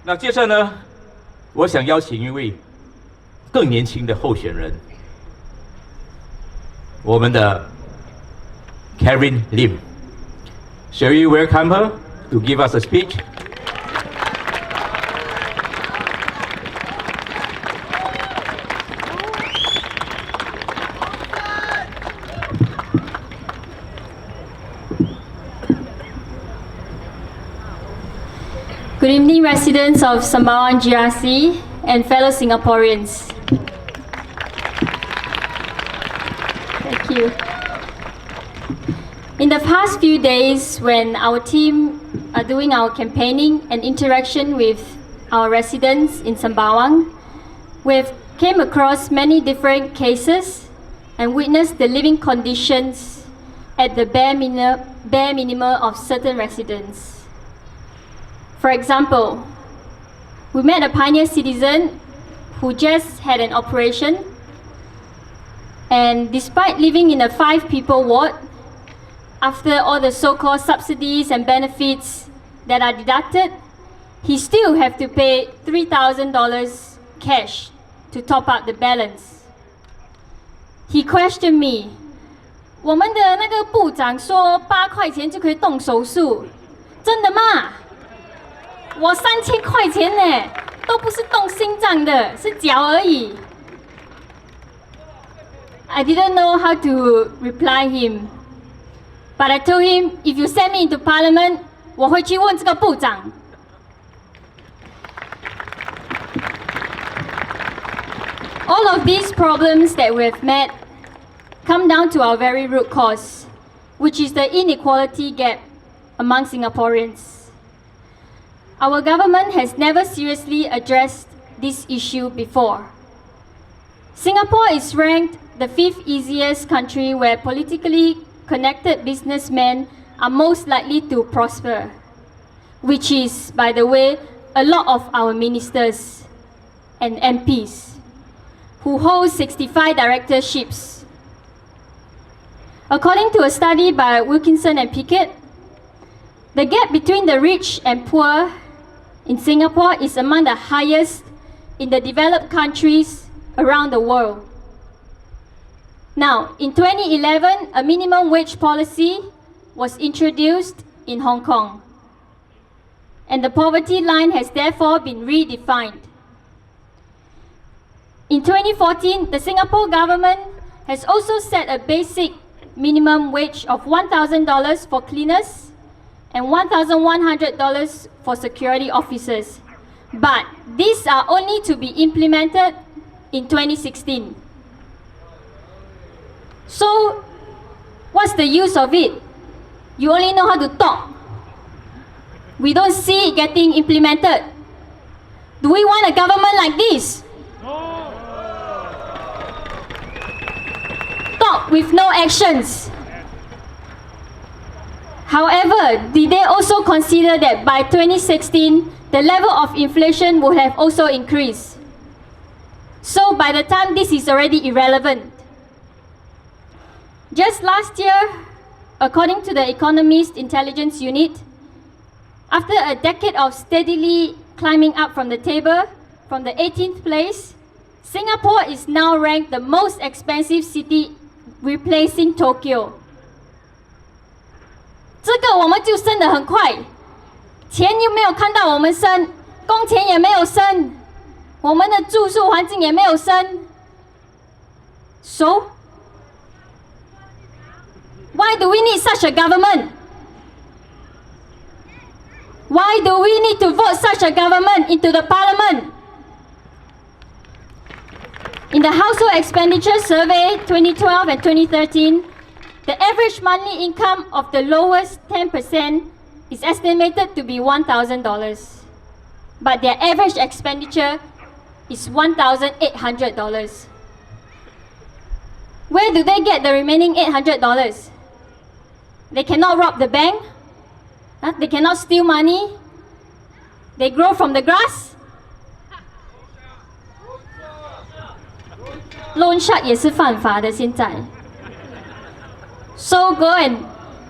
那接着呢，我想邀请一位更年轻的候选人，我们的 Karen Lim. Shall we welcome her to give us a speech? Good evening, residents of Sembawang GRC and fellow Singaporeans. Thank you. In the past few days, when our team are doing our campaigning and interaction with our residents in Sembawang, we've came across many different cases and witnessed the living conditions at the bare minimum of certain residents. For example, we met a pioneer citizen who just had an operation, and despite living in a 5-people ward, after all the so-called subsidies and benefits that are deducted, he still have to pay $3,000 cash to top up the balance. He questioned me, 我们的那个部长说8块钱就可以动手术，真的吗？我3000块钱呢，都不是动心脏的，是脚而已。I didn't know how to reply him, but I told him, if you send me into parliament, 我会去问这个部长。All of these problems that we've met come down to our very root cause, which is the inequality gap among Singaporeans. Our government has never seriously addressed this issue before. Singapore is ranked the 5th easiest country where politically connected businessmen are most likely to prosper, which is, by the way, a lot of our ministers and MPs, who hold 65 directorships. According to a study by Wilkinson and Pickett, the gap between the rich and poor in Singapore is among the highest in the developed countries around the world. Now, in 2011, a minimum wage policy was introduced in Hong Kong, and the poverty line has therefore been redefined. In 2014, the Singapore government has also set a basic minimum wage of $1,000 for cleaners and $1,100 for security officers. But these are only to be implemented in 2016. So, what's the use of it? You only know how to talk. We don't see it getting implemented. Do we want a government like this? Talk with no actions. However, did they also consider that by 2016, the level of inflation would have also increased? So by the time this is already irrelevant. Just last year, according to the Economist Intelligence Unit, after a decade of steadily climbing up from the table, from the 18th place, Singapore is now ranked the most expensive city, replacing Tokyo. 这个我们就升得很快，钱又没有看到我们升，工钱也没有升，我们的住宿环境也没有升。So, why do we need such a government? Why do we need to vote such a government into the parliament? In the Household Expenditure Survey 2012 and 2013, the average monthly income of the lowest 10% is estimated to be $1,000, but their average expenditure is $1,800. Where do they get the remaining $800? They cannot rob the bank, they cannot steal money, they grow from the grass. Loan shark 也是犯法的现在。So go and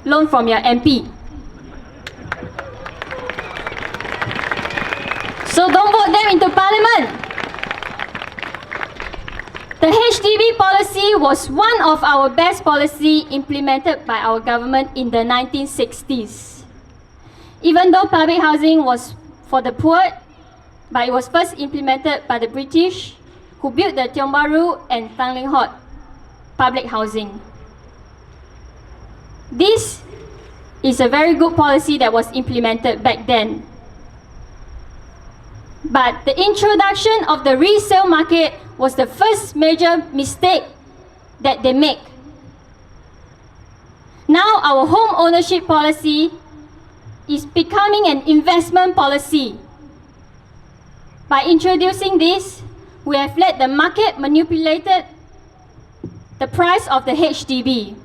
loan from your MP. So don't vote them into parliament. The HDB policy was one of our best policy implemented by our government in the 1960s. Even though public housing was for the poor, but it was first implemented by the British, who built the Tiong Bahru and Tanglin Halt public housing. This is a very good policy that was implemented back then. But the introduction of the resale market was the first major mistake that they make. Now our home ownership policy is becoming an investment policy. By introducing this, we have let the market manipulate the price of the HDB.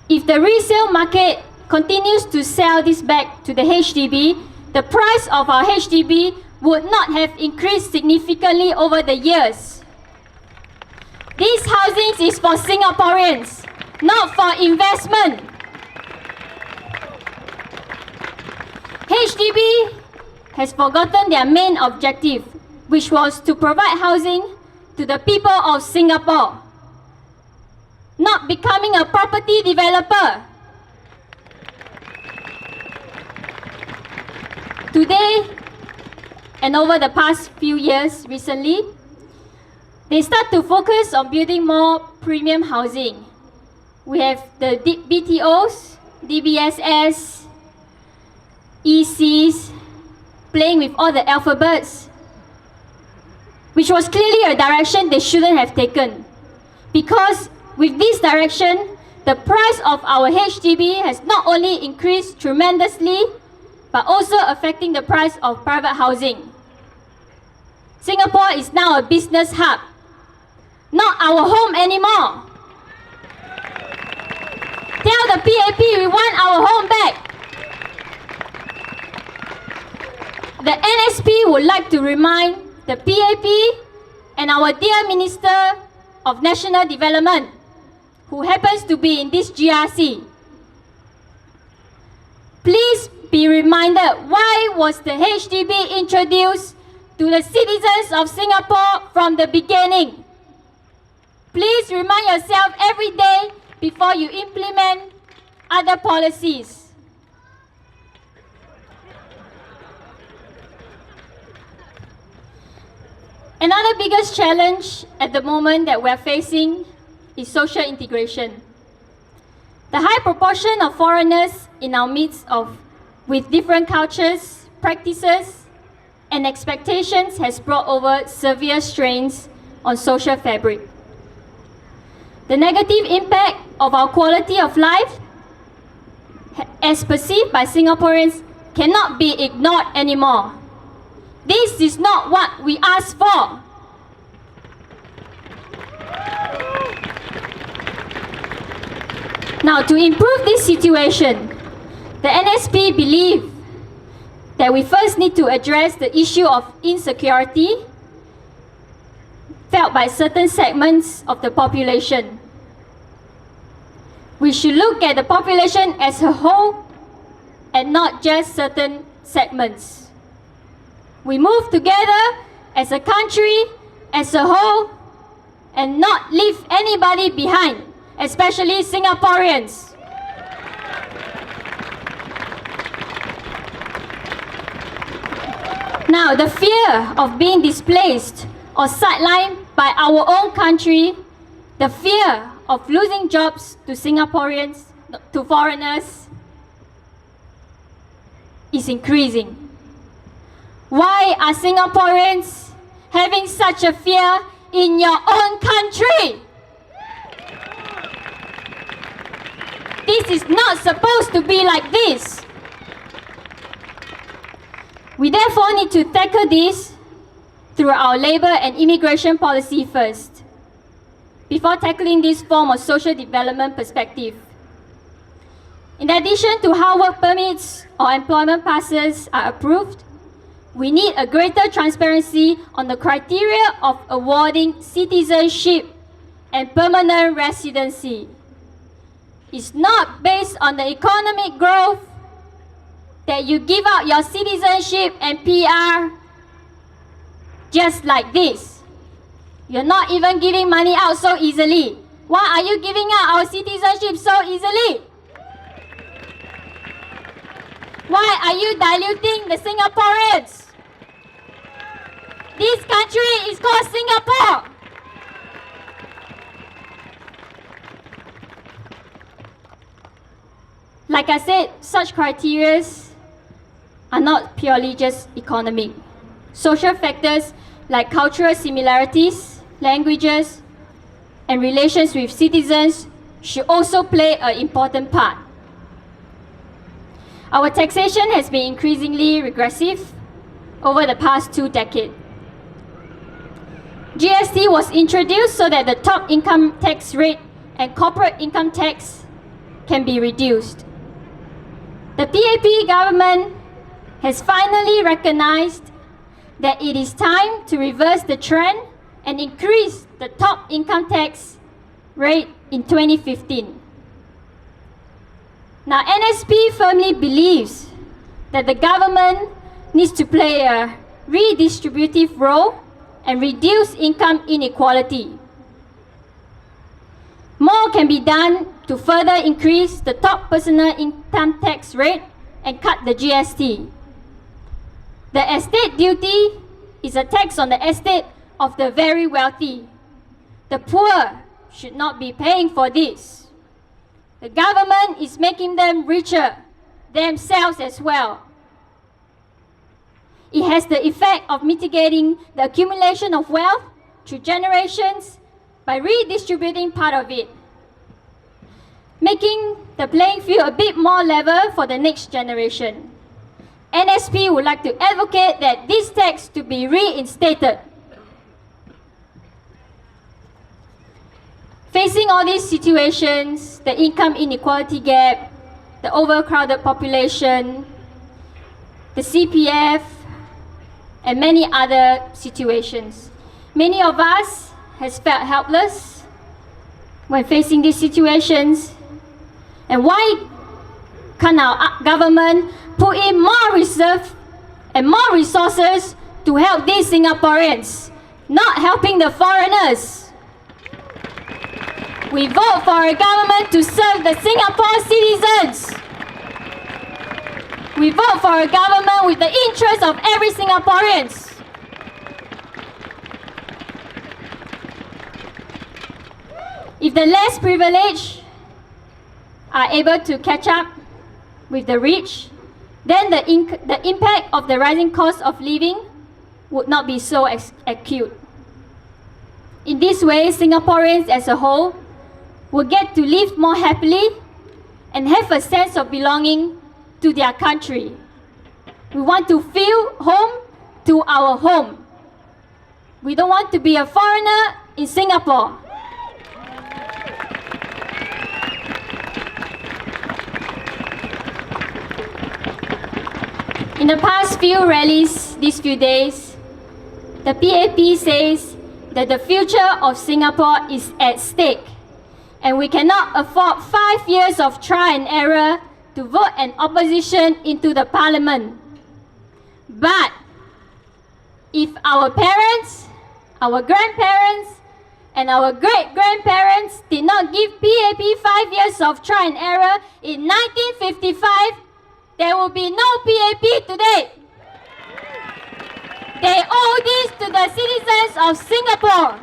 If the resale market continues to sell this back to the HDB, the price of our HDB would not have increased significantly over the years. This housing is for Singaporeans, not for investment. HDB has forgotten their main objective, which was to provide housing to the people of Singapore, not becoming a property developer. Today, and over the past few years recently, they start to focus on building more premium housing. We have the BTOs, DBSS, ECs, playing with all the alphabets, which was clearly a direction they shouldn't have taken. Because with this direction, the price of our HDB has not only increased tremendously, but also affecting the price of private housing. Singapore is now a business hub, not our home anymore. Tell the PAP we want our home back. The NSP would like to remind the PAP and our dear Minister of National Development, who happens to be in this GRC. Please be reminded, why was the HDB introduced to the citizens of Singapore from the beginning? Please remind yourself every day before you implement other policies. Another biggest challenge at the moment that we're facing is social integration. The high proportion of foreigners in our midst with different cultures, practices, and expectations has brought over severe strains on social fabric. The negative impact of our quality of life, as perceived by Singaporeans, cannot be ignored anymore. This is not what we asked for. Now, to improve this situation, the NSP believe that we first need to address the issue of insecurity felt by certain segments of the population. We should look at the population as a whole and not just certain segments. We move together as a country, as a whole, and not leave anybody behind, especially Singaporeans. Now, the fear of being displaced or sidelined by our own country, the fear of losing jobs to Singaporeans, to foreigners, is increasing. Why are Singaporeans having such a fear in your own country? This is not supposed to be like this. We therefore need to tackle this through our labour and immigration policy first, before tackling this form of social development perspective. In addition to how work permits or employment passes are approved, we need a greater transparency on the criteria of awarding citizenship and permanent residency. It's not based on the economic growth that you give out your citizenship and PR just like this. You're not even giving money out so easily. Why are you giving out our citizenship so easily? Why are you diluting the Singaporeans? This country is called Singapore. Like I said, such criteria are not purely just economic. Social factors like cultural similarities, languages, and relations with citizens should also play an important part. Our taxation has been increasingly regressive over the past 2 decades. GST was introduced so that the top income tax rate and corporate income tax can be reduced. The PAP government has finally recognized that it is time to reverse the trend and increase the top income tax rate in 2015. Now, NSP firmly believes that the government needs to play a redistributive role and reduce income inequality. More can be done to further increase the top personal income tax rate and cut the GST. The estate duty is a tax on the estate of the very wealthy. The poor should not be paying for this. The government is making them richer themselves as well. It has the effect of mitigating the accumulation of wealth through generations by redistributing part of it, making the playing field a bit more level for the next generation. NSP would like to advocate that this tax to be reinstated. Facing all these situations, the income inequality gap, the overcrowded population, the CPF, and many other situations, many of us has felt helpless when facing these situations. And why can't our government put in more reserve and more resources to help these Singaporeans, not helping the foreigners? We vote for a government to serve the Singapore citizens. We vote for a government with the interest of every Singaporean. If the less privileged are able to catch up with the rich, then the impact of the rising cost of living would not be so acute. In this way, Singaporeans as a whole will get to live more happily and have a sense of belonging to their country. We want to feel home to our home. We don't want to be a foreigner in Singapore. In the past few rallies, these few days, the PAP says that the future of Singapore is at stake, and we cannot afford 5 years of trial and error to vote an opposition into the parliament. But if our parents, our grandparents, and our great-grandparents did not give PAP 5 years of trial and error in 1955, there will be no PAP today. They owe this to the citizens of Singapore.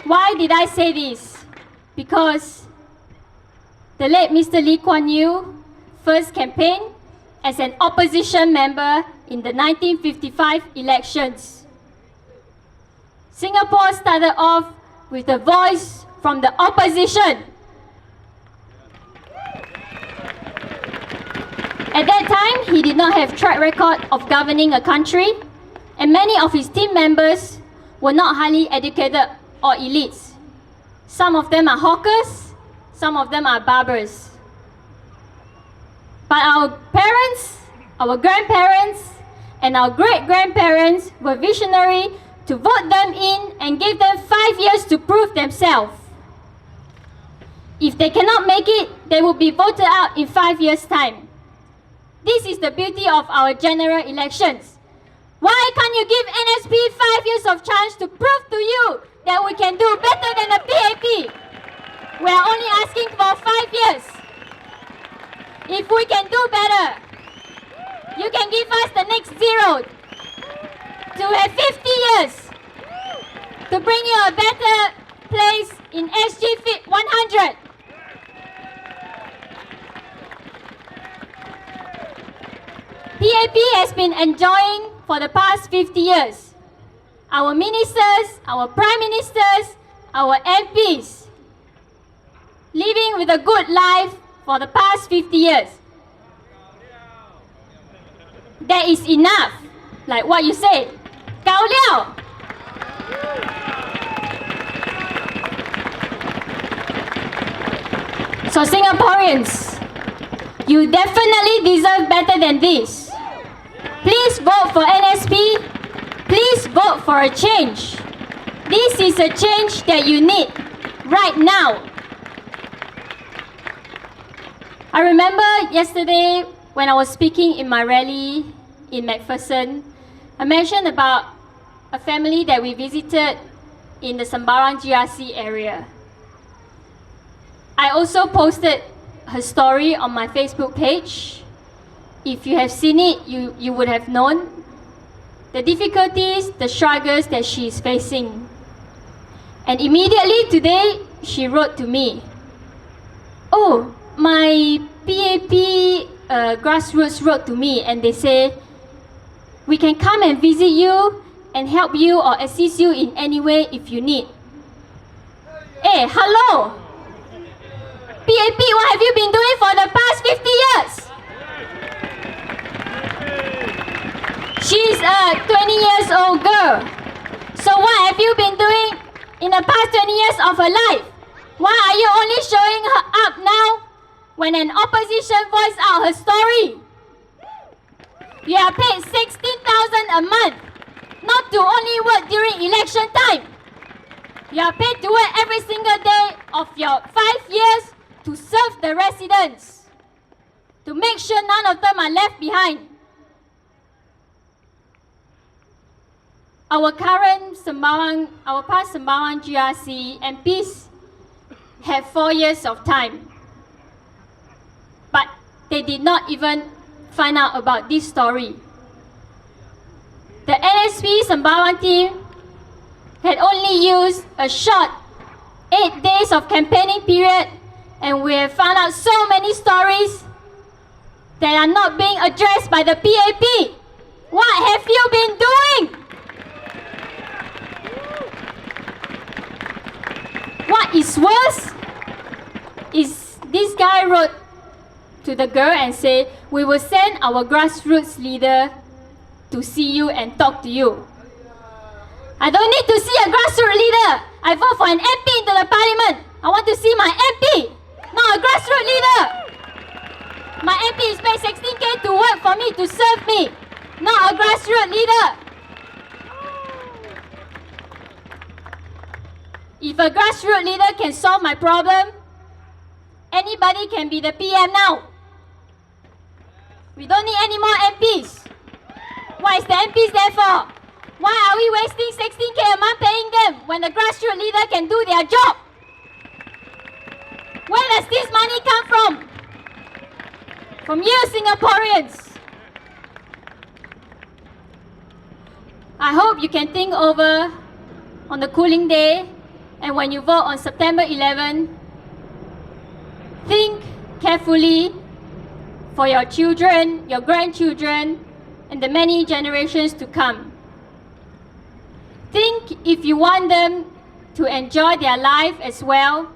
Why did I say this? Because the late Mr. Lee Kuan Yew first campaigned as an opposition member in the 1955 elections. Singapore started off with a voice from the opposition. At that time, he did not have track record of governing a country, and many of his team members were not highly educated or elites. Some of them are hawkers, some of them are barbers. But our parents, our grandparents, and our great-grandparents were visionary to vote them in and give them 5 years to prove themselves. If they cannot make it, they will be voted out in 5 years' time. This is the beauty of our general elections. Why can't you give NSP 5 years of chance to prove to you that we can do better than the PAP? We are only asking for 5 years. If we can do better, you can give us the next zero to have 50 years to bring you a better place in SG Fit 100. PAP has been enjoying for the past 50 years. Our ministers, our prime ministers, our MPs, living with a good life for the past 50 years. That is enough, like what you said. Gao liao. So Singaporeans, you definitely deserve better than this. Please vote for NSP. Please vote for a change. This is a change that you need right now. I remember yesterday when I was speaking in my rally in McPherson, I mentioned about a family that we visited in the Sembarang GRC area. I also posted her story on my Facebook page. If you have seen it, you would have known the difficulties, the struggles that she is facing. And immediately today, she wrote to me, "Oh, my PAP grassroots wrote to me and they say, we can come and visit you and help you or assist you in any way if you need." Hey, hello! PAP, what have you been doing for the past 50 years? She's a 20 years old girl. So what have you been doing in the past 20 years of her life? Why are you only showing her up now when an opposition voices out her story? You are paid 16,000 a month, not to only work during election time. You are paid to work every single day of your 5 years to serve the residents, to make sure none of them are left behind. Our past Sembawang GRC MPs had 4 years of time, but they did not even find out about this story. The NSP Sembawang team had only used a short 8 days of campaigning period, and we have found out so many stories that are not being addressed by the PAP. What have you been doing? What is worse is this guy wrote to the girl and said, "We will send our grassroots leader to see you and talk to you." I don't need to see a grassroots leader. I vote for an MP into the parliament. I want to see my MP, not a grassroots leader. My MP is paid 16K to work for me, to serve me, not a grassroots leader. If a grassroots leader can solve my problem, anybody can be the PM now. We don't need any more MPs. What is the MPs there for? Why are we wasting 16K a month paying them when the grassroots leader can do their job? Where does this money come from? From you Singaporeans. I hope you can think over on the cooling day, and when you vote on September 11, think carefully for your children, your grandchildren, and the many generations to come. Think if you want them to enjoy their life as well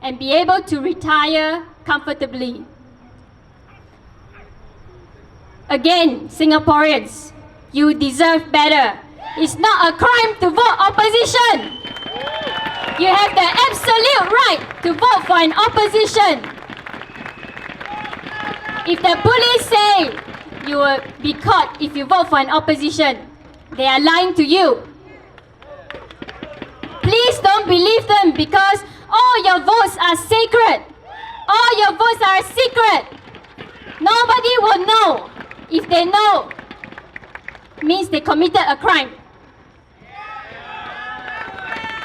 and be able to retire comfortably. Again, Singaporeans, you deserve better. It's not a crime to vote opposition. You have the absolute right to vote for an opposition. If the police say you will be caught if you vote for an opposition, they are lying to you. Please don't believe them because All your votes are sacred. All your votes are secret. Nobody will know. If they know, means they committed a crime.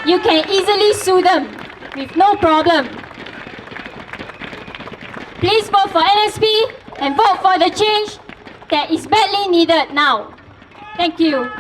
You can easily sue them with no problem. Please vote for NSP and vote for the change that is badly needed now. Thank you.